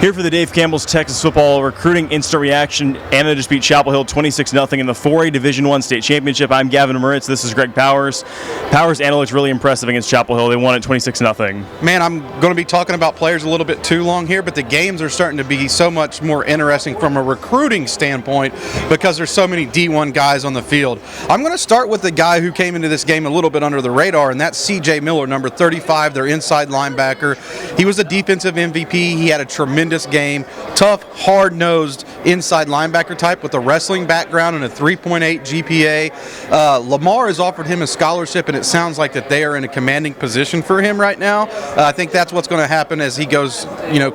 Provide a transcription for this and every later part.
Here for the Dave Campbell's Texas Football Recruiting Instant Reaction. Anna just beat Chapel Hill 26-0 in the 4A Division I State Championship. I'm Gavin Moritz. This is Greg Powers. Anna looked really impressive against Chapel Hill. They won it 26-0. Man, I'm going to be talking about players a little bit too long here, but the games are starting to be so much more interesting from a recruiting standpoint because there's so many D1 guys on the field. I'm going to start with the guy who came into this game a little bit under the radar, and that's C.J. Miller, number 35, their inside linebacker. He was a defensive MVP. He had a tremendous game. Tough, hard-nosed inside linebacker type with a wrestling background and a 3.8 GPA. Lamar has offered him a scholarship, and it sounds like that they are in a commanding position for him right now. I think that's what's going to happen as he goes,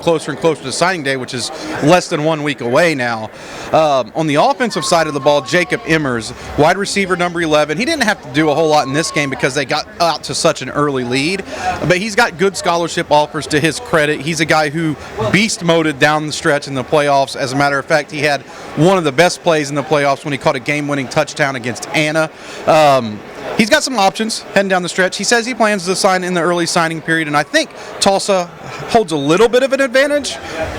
closer and closer to signing day, which is less than 1 week away now. On the offensive side of the ball, Jacob Emmers, wide receiver number 11. He didn't have to do a whole lot in this game because they got out to such an early lead, but he's got good scholarship offers to his credit. He's a guy who beast moded down the stretch in the playoffs. As a matter of fact, he had one of the best plays in the playoffs when he caught a game-winning touchdown against Anna. He's got some options heading down the stretch. He says he plans to sign in the early signing period, and I think Tulsa holds a little bit of an advantage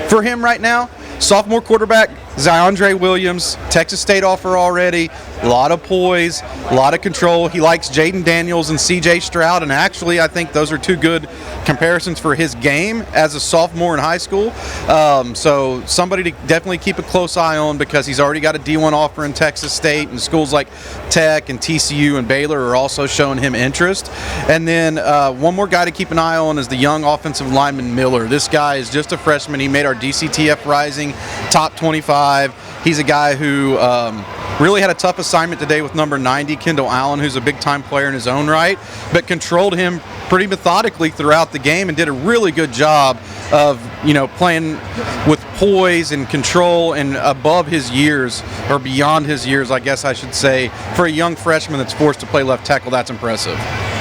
for him right now. Sophomore quarterback Ziondre Williams, Texas State offer already. A lot of poise, a lot of control. He likes Jaden Daniels and C.J. Stroud, and actually I think those are two good comparisons for his game as a sophomore in high school. So somebody to definitely keep a close eye on because he's already got a D1 offer in Texas State, and schools like Tech and TCU and Baylor are also showing him interest. And then one more guy to keep an eye on is the young offensive lineman Miller. This guy is just a freshman. He made our DCTF Rising top 25. He's a guy who really had a tough assignment today with number 90, Kendall Allen, who's a big-time player in his own right, but controlled him pretty methodically throughout the game and did a really good job of, playing with poise and control and above his years, or beyond his years, I guess I should say. For a young freshman that's forced to play left tackle, that's impressive.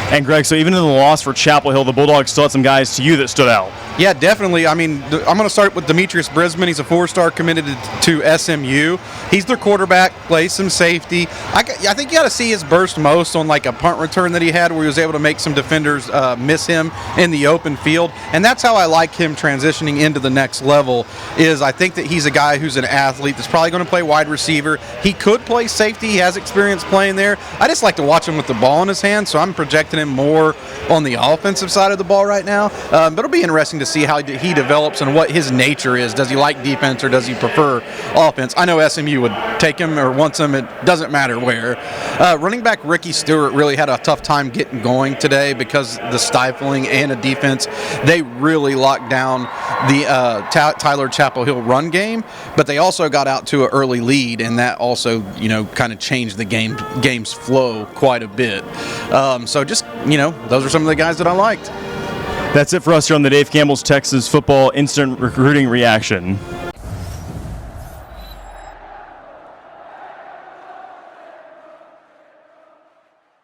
And Greg, so even in the loss for Chapel Hill, the Bulldogs still had some guys to you that stood out. Yeah, definitely. I mean, I'm going to start with Demetrius Brisbane. He's a four-star committed to SMU. He's their quarterback, plays some safety. I think you got to see his burst most on like a punt return that he had where he was able to make some defenders miss him in the open field. And that's how I like him transitioning into the next level is I think that he's a guy who's an athlete that's probably going to play wide receiver. He could play safety. He has experience playing there. I just like to watch him with the ball in his hand, so I'm projecting him more on the offensive side of the ball right now. But it'll be interesting to see how he develops and what his nature is. Does he like defense or does he prefer offense? I know SMU would take him or wants him. It doesn't matter where. Running back Ricky Stewart really had a tough time getting going today because the stifling and a defense. They really locked down the Tyler Chapel Hill run game, but they also got out to an early lead, and that also, kind of changed the game's flow quite a bit. So just, those are some of the guys that I liked. That's it for us here on the Dave Campbell's Texas Football Instant Recruiting Reaction.